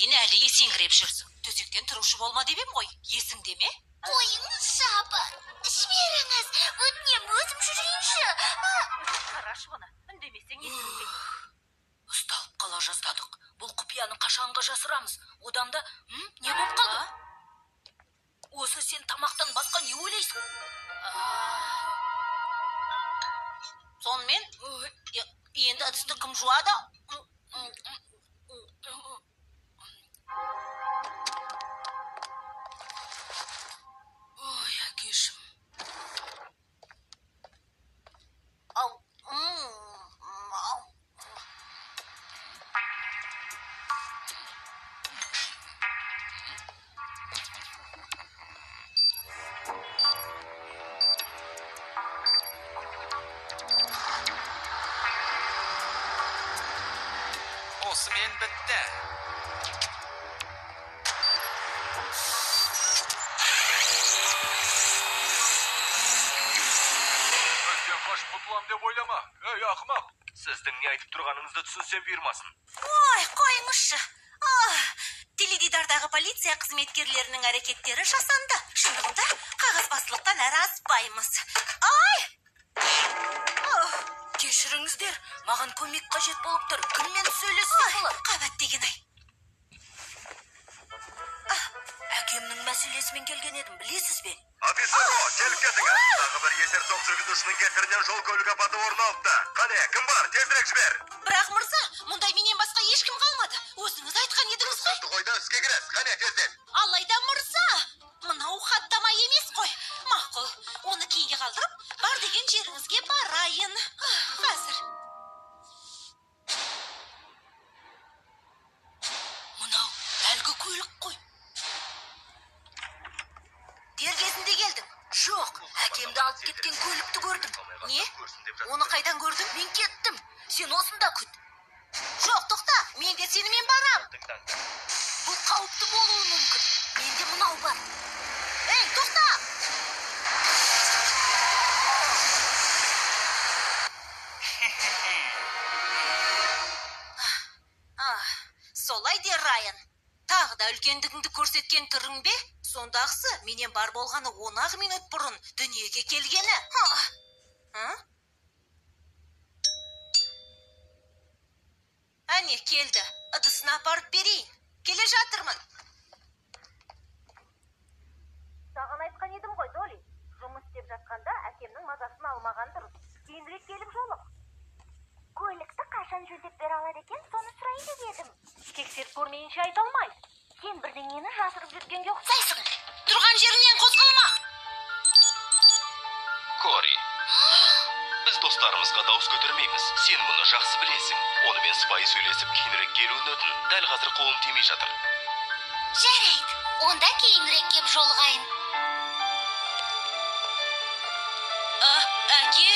дейін әлі есеңгіреп жүрсің. Төсектен тұрушы болма деп ем ғой. Есіңде ме? Қойыңыз жабыр. Жіберіңіз. Өтінем, өзім жүрейінші. Қарашы бұны. Үндемесең есіңде. Ұсталып қала жаздадық. Бұл құпияны қашанға жасырамыз? Одан да, не болып қалды? Осы сен тамақтан басқа не ойлайсың? Сонымен, енді ыдысты кім жуады? Ой, әкешім. Осымен бітті. Өзден қашып құтылам деп ойлама. Ей, ақымақ. Сіздің не айтып тұрғаныңызды түсінсем бұйырмасын. Ой, қойыңызшы. Теледидардағы полиция қызметкерлерінің әрекеттері жасанды. Шындығында қағазбастылықтан әрі аспаймыз. Ай! Кешіріңіздер, маған көмек қажет болып тұр. Кіммен сөйлессем болады? Қабат деген ай. Әкемнің мәселесімен келген едім, білесіз бе? Офицер, келіп кетіңіз. Тағы бір есерсоқ жүргізушінің кесірінен жол көлік апаты орын алыпты. Қане, кім бар? Тезірек жібер. Бірақ мырза, мұндай менен басқа ешкім қалмады. Өзіңіз айтқан едіңіз ғой. Қойдан іске кіресіз. Қане, тезден. Алайда мырза, мынау хаттама емес қой. Мақұл, оны кейінге қалдырып, бар деген жеріңізге барайын. Қазір. Мынау әлгі көлік қой. Дер кезінде келдің. Жоқ, әкемді алып кеткен көлікті көрдім. Не? Оны қайдан көрдің? Мен кеттім. Сен осында күт. Жоқ, тоқта, мен де сенімен барам. Бұл қауіпті болуы мүмкін. Менде мынау бар. Ей, тоқта! Солай де, Райан. Тағы да үлкендігіңді көрсеткен түрің бе? Сондағысы, менен бар болғаны 10 минут бұрын дүниеге келгені. Әне, келді. Ыдысына апарып берейін. Келе жатырмын. Саған айтқан едім ғой, Доли. Жұмыс істеп жатқанда әкемнің мазасын алмаған дұрыс. Кейінірек келіп жолық. Көлікті қашан жөндеп бере алады екен, соны сұрайын деп едім. Тексеріп көрмейінше айта алмайды. Сен бірдеңені жасырып жүргенге Сайсың, тұрған жерінен қозғалма. Кори. Біз достарымызға дауыс көтермейміз. Сен мұны жақсы білесің. Онымен сыпайы сөйлесіп, кейінірек келуін өтін. Дәл қазір қолым тимей жатыр. жарайды. Онда кейінірек кеп жолығайын. Әке,